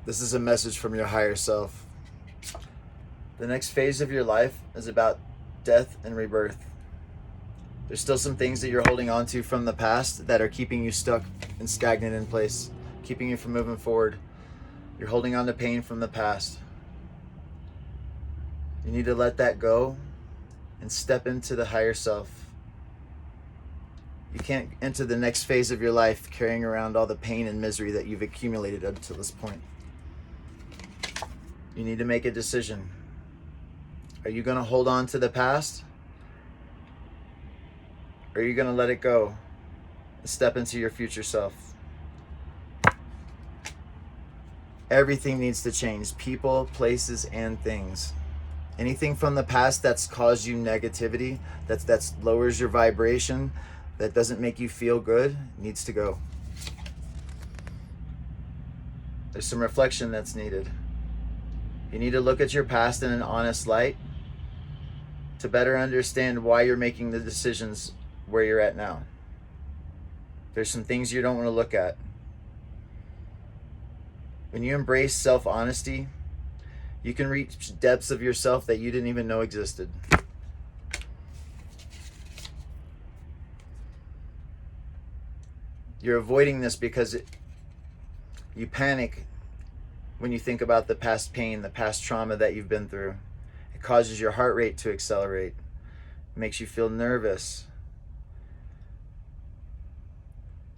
This is a message from your higher self. The next phase of your life is about death and rebirth. There's still some things that you're holding on to from the past that are keeping you stuck and stagnant in place, keeping you from moving forward. You're holding on to pain from the past. You need to let that go and step into the higher self. You can't enter the next phase of your life carrying around all the pain and misery that you've accumulated up to this point. You need to make a decision. Are you going to hold on to the past? Or are you going to let it go and step into your future self? Everything needs to change. People, places, and things. Anything from the past that's caused you negativity, that's lowers your vibration, that doesn't make you feel good, needs to go. There's some reflection that's needed. You need to look at your past in an honest light to better understand why you're making the decisions where you're at now. There's some things you don't want to look at. When you embrace self-honesty, you can reach depths of yourself that you didn't even know existed. You're avoiding this because you panic when you think about the past pain, the past trauma that you've been through. It causes your heart rate to accelerate. It makes you feel nervous.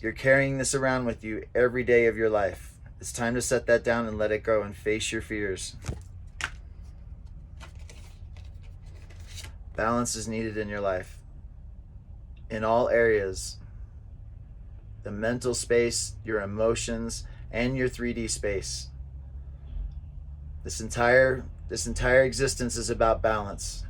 You're carrying this around with you every day of your life. It's time to set that down and let it go and face your fears. Balance is needed in your life, in all areas. The mental space, your emotions, and your 3D space. This entire existence is about balance.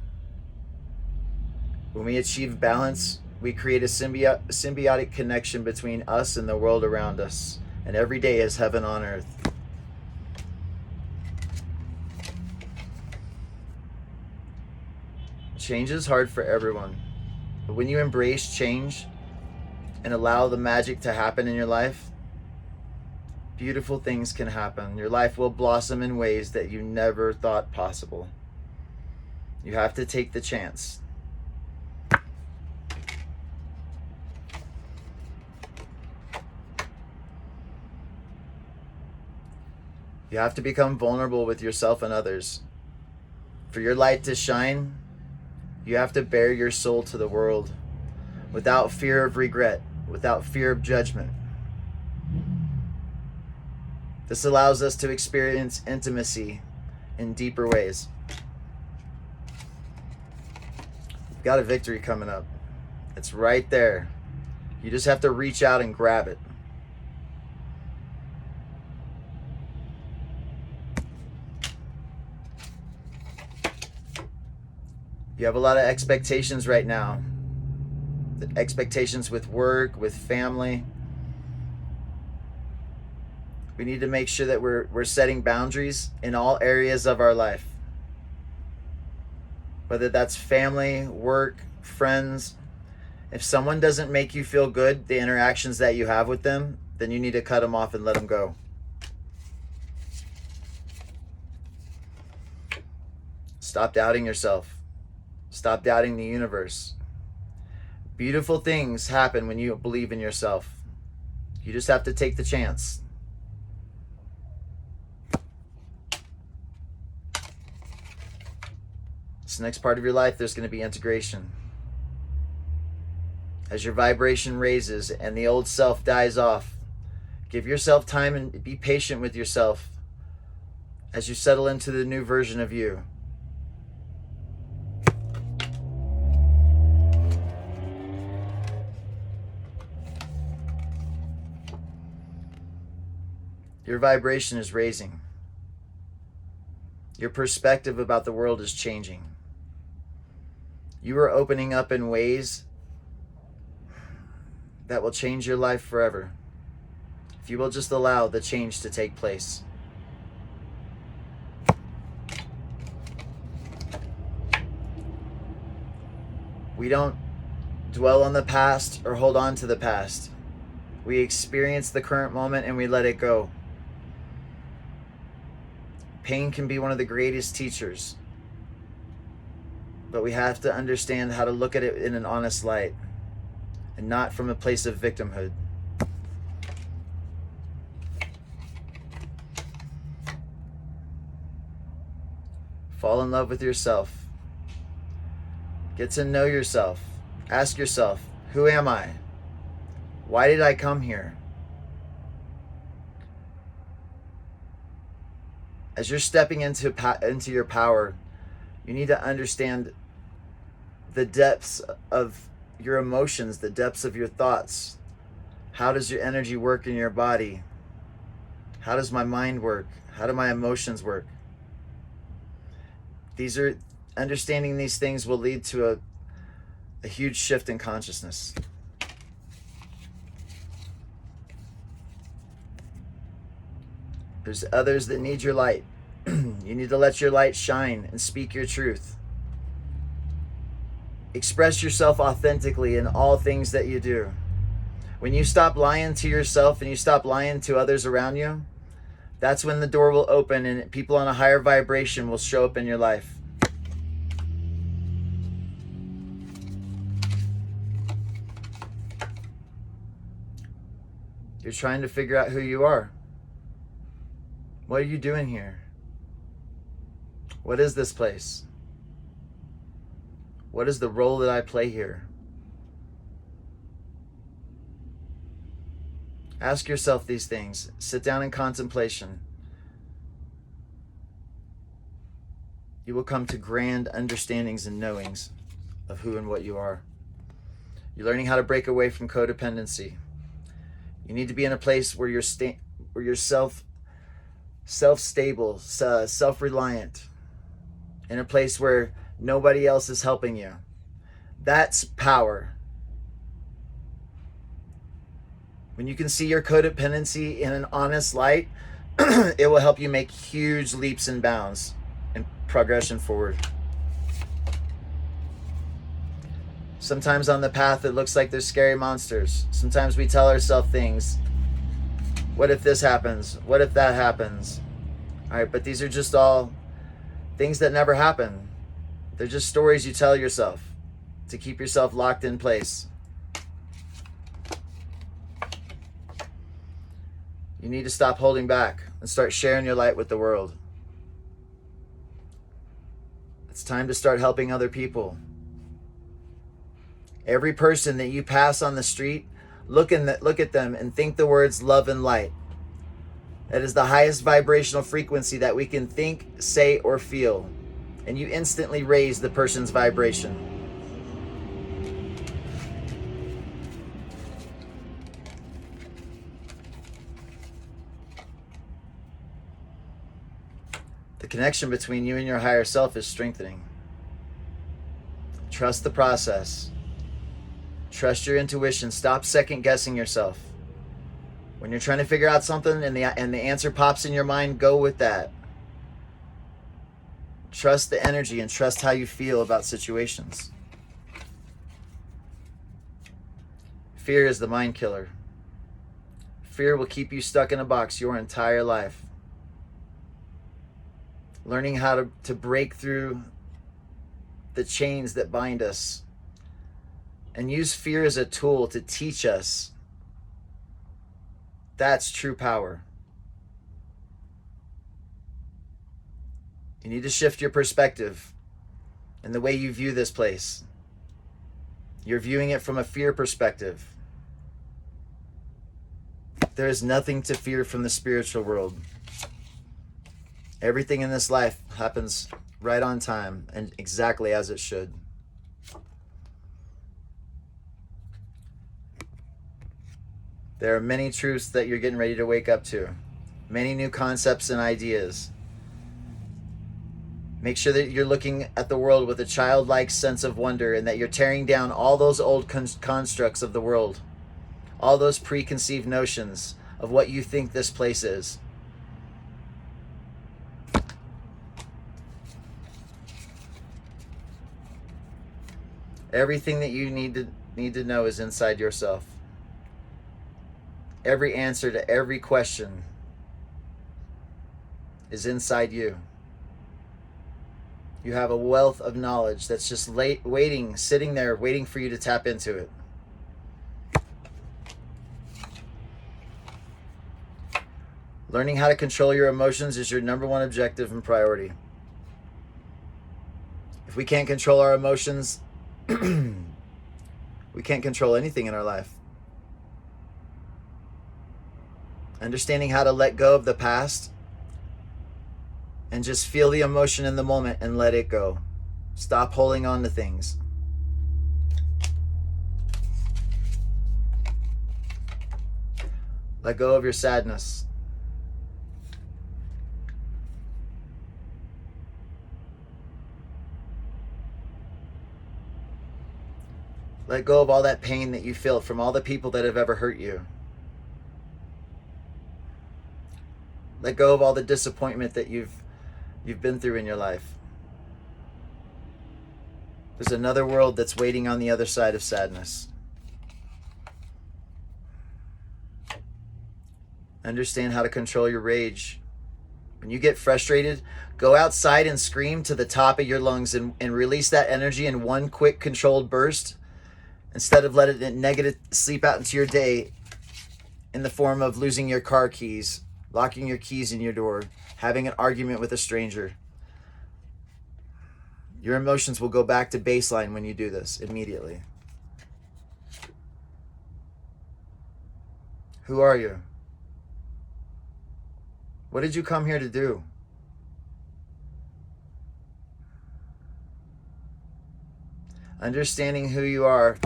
When we achieve balance, we create a symbiotic connection between us and the world around us. And every day is heaven on earth. Change is hard for everyone. But when you embrace change and allow the magic to happen in your life, beautiful things can happen. Your life will blossom in ways that you never thought possible. You have to take the chance. You have to become vulnerable with yourself and others. For your light to shine, you have to bare your soul to the world without fear of regret, without fear of judgment. This allows us to experience intimacy in deeper ways. We've got a victory coming up. It's right there. You just have to reach out and grab it. You have a lot of expectations right now. The expectations with work, with family. We need to make sure that we're setting boundaries in all areas of our life. Whether that's family, work, friends. If someone doesn't make you feel good, the interactions that you have with them, then you need to cut them off and let them go. Stop doubting yourself. Stop doubting the universe. Beautiful things happen when you believe in yourself. You just have to take the chance. This next part of your life, there's going to be integration. As your vibration raises and the old self dies off, give yourself time and be patient with yourself as you settle into the new version of you. Your vibration is raising. Your perspective about the world is changing. You are opening up in ways that will change your life forever, if you will just allow the change to take place. We don't dwell on the past or hold on to the past. We experience the current moment and we let it go. Pain can be one of the greatest teachers, but we have to understand how to look at it in an honest light and not from a place of victimhood. Fall in love with yourself. Get to know yourself. Ask yourself, who am I? Why did I come here? As you're stepping into your power, you need to understand the depths of your emotions, the depths of your thoughts. How does your energy work in your body? How does my mind work? How do my emotions work? Understanding these things will lead to a huge shift in consciousness. There's others that need your light. You need to let your light shine and speak your truth. Express yourself authentically in all things that you do. When you stop lying to yourself and you stop lying to others around you, that's when the door will open and people on a higher vibration will show up in your life. You're trying to figure out who you are. What are you doing here? What is this place? What is the role that I play here? Ask yourself these things. Sit down in contemplation. You will come to grand understandings and knowings of who and what you are. You're learning how to break away from codependency. You need to be in a place where you're self-stable, self-reliant, in a place where nobody else is helping you. That's power. When you can see your codependency in an honest light, it will help you make huge leaps and bounds and progression forward. Sometimes on the path it looks like there's scary monsters. Sometimes we tell ourselves things. What if this happens? What if that happens? All right, but these are just all things that never happen. They're just stories you tell yourself to keep yourself locked in place. You need to stop holding back and start sharing your light with the world. It's time to start helping other people. Every person that you pass on the street, look at them and think the words love and light. That is the highest vibrational frequency that we can think, say, or feel. And you instantly raise the person's vibration. The connection between you and your higher self is strengthening. Trust the process. Trust your intuition. Stop second guessing yourself. When you're trying to figure out something and the answer pops in your mind, go with that. Trust the energy and trust how you feel about situations. Fear is the mind killer. Fear will keep you stuck in a box your entire life. Learning how to break through the chains that bind us and use fear as a tool to teach us. That's true power. You need to shift your perspective and the way you view this place. You're viewing it from a fear perspective. There is nothing to fear from the spiritual world. Everything in this life happens right on time and exactly as it should. There are many truths that you're getting ready to wake up to. Many new concepts and ideas. Make sure that you're looking at the world with a childlike sense of wonder and that you're tearing down all those old constructs of the world. All those preconceived notions of what you think this place is. Everything that you need to know is inside yourself. Every answer to every question is inside you. You have a wealth of knowledge that's just waiting, sitting there, waiting for you to tap into it. Learning how to control your emotions is your number one objective and priority. If we can't control our emotions, we can't control anything in our life. Understanding how to let go of the past and just feel the emotion in the moment and let it go. Stop holding on to things. Let go of your sadness. Let go of all that pain that you feel from all the people that have ever hurt you. Let go of all the disappointment that you've been through in your life. There's another world that's waiting on the other side of sadness. Understand how to control your rage. When you get frustrated, go outside and scream to the top of your lungs and release that energy in one quick controlled burst, instead of letting it negative sleep out into your day in the form of losing your car keys, locking your keys in your door, having an argument with a stranger. Your emotions will go back to baseline when you do this immediately. Who are you? What did you come here to do? Understanding who you are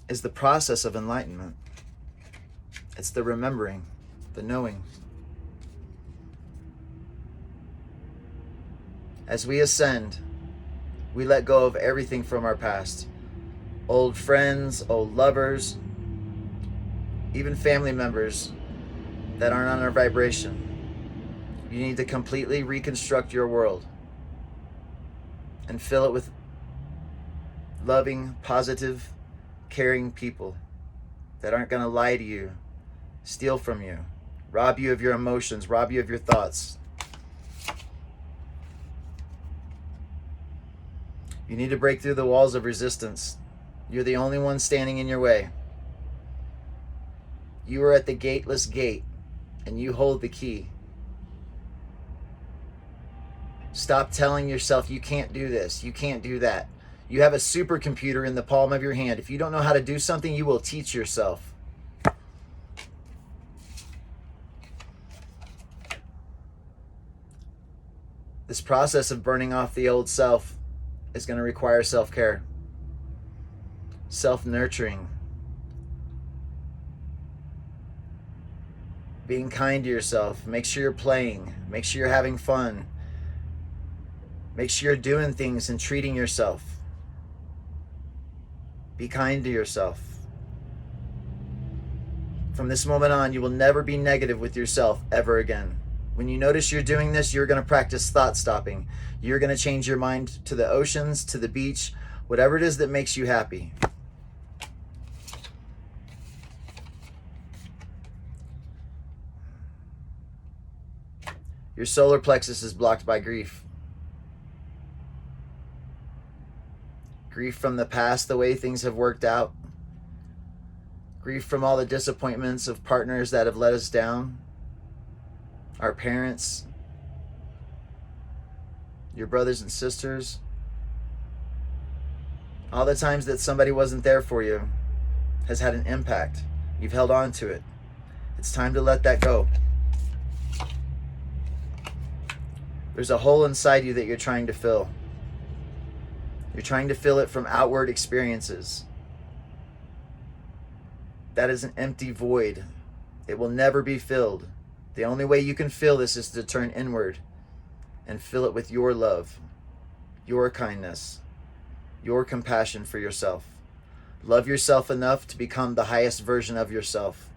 is the process of enlightenment. It's the remembering, the knowing. As we ascend, we let go of everything from our past. Old friends, old lovers, even family members that aren't on our vibration. You need to completely reconstruct your world and fill it with loving, positive, caring people that aren't going to lie to you, steal from you, rob you of your emotions, rob you of your thoughts. You need to break through the walls of resistance. You're the only one standing in your way. You are at the gateless gate, and you hold the key. Stop telling yourself you can't do this, you can't do that. You have a supercomputer in the palm of your hand. If you don't know how to do something, you will teach yourself. This process of burning off the old self is going to require self-care, self-nurturing, being kind to yourself. Make sure you're playing. Make sure you're having fun. Make sure you're doing things and treating yourself. Be kind to yourself. From this moment on, you will never be negative with yourself ever again. When you notice you're doing this, you're going to practice thought stopping. You're going to change your mind to the oceans, to the beach, whatever it is that makes you happy. Your solar plexus is blocked by grief. Grief from the past, the way things have worked out. Grief from all the disappointments of partners that have let us down. Our parents. Your brothers and sisters. All the times that somebody wasn't there for you has had an impact. You've held on to it. It's time to let that go. There's a hole inside you that you're trying to fill. You're trying to fill it from outward experiences. That is an empty void. It will never be filled. The only way you can fill this is to turn inward and fill it with your love, your kindness, your compassion for yourself. Love yourself enough to become the highest version of yourself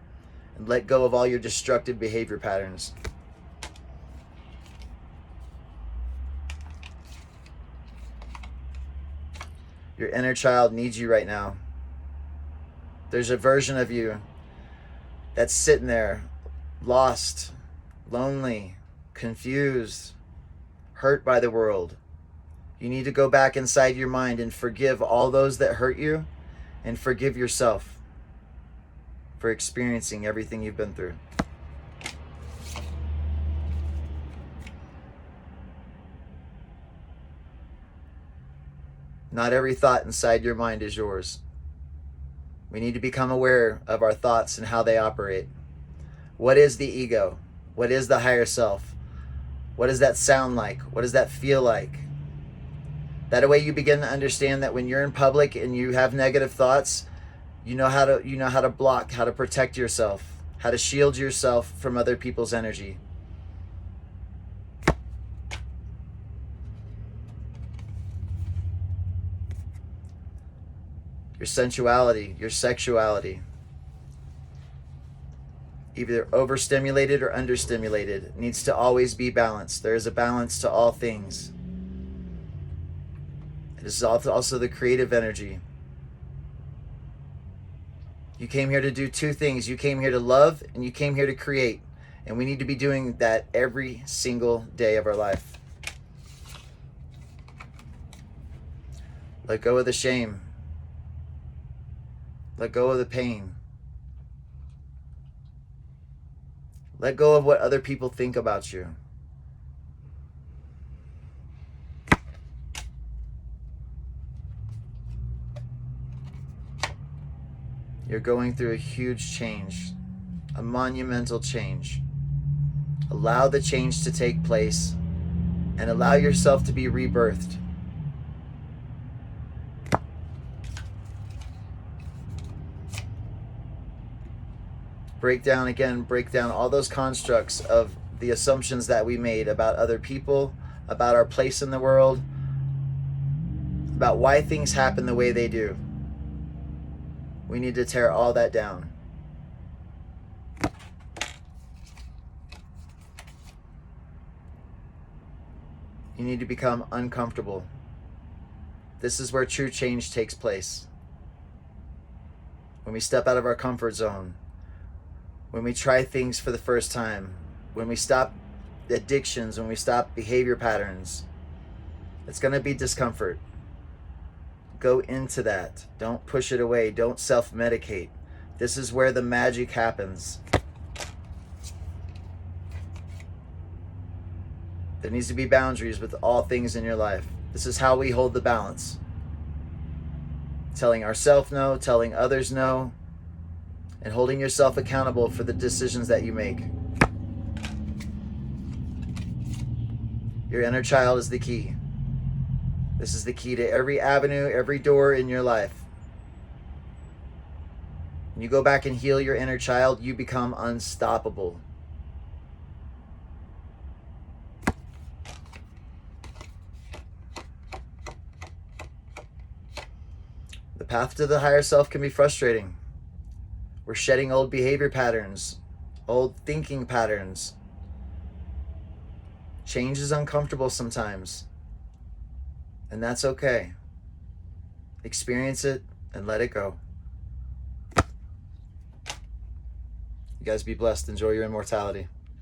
and let go of all your destructive behavior patterns. Your inner child needs you right now. There's a version of you that's sitting there lost, lonely, confused, hurt by the world, you need to go back inside your mind and forgive all those that hurt you and forgive yourself for experiencing everything you've been through. Not every thought inside your mind is yours. We need to become aware of our thoughts and how they operate. What is the ego? What is the higher self? What does that sound like? What does that feel like? That way you begin to understand that when you're in public and you have negative thoughts, you know how to block, how to protect yourself, how to shield yourself from other people's energy. Your sensuality, your sexuality, either overstimulated or understimulated, needs to always be balanced. There is a balance to all things. It is also the creative energy. You came here to do two things. You came here to love and you came here to create. And we need to be doing that every single day of our life. Let go of the shame. Let go of the pain. Let go of what other people think about you. You're going through a huge change, a monumental change. Allow the change to take place and allow yourself to be rebirthed. Break down all those constructs of the assumptions that we made about other people, about our place in the world, about why things happen the way they do. We need to tear all that down. You need to become uncomfortable. This is where true change takes place. When we step out of our comfort zone, when we try things for the first time, when we stop addictions, when we stop behavior patterns, it's going to be discomfort. Go into that. Don't push it away. Don't self-medicate. This is where the magic happens. There needs to be boundaries with all things in your life. This is how we hold the balance. Telling ourselves no, telling others no, and holding yourself accountable for the decisions that you make. Your inner child is the key. This is the key to every avenue, every door in your life. When you go back and heal your inner child, you become unstoppable. The path to the higher self can be frustrating. We're shedding old behavior patterns, old thinking patterns. Change is uncomfortable sometimes. And that's okay. Experience it and let it go. You guys be blessed. Enjoy your immortality.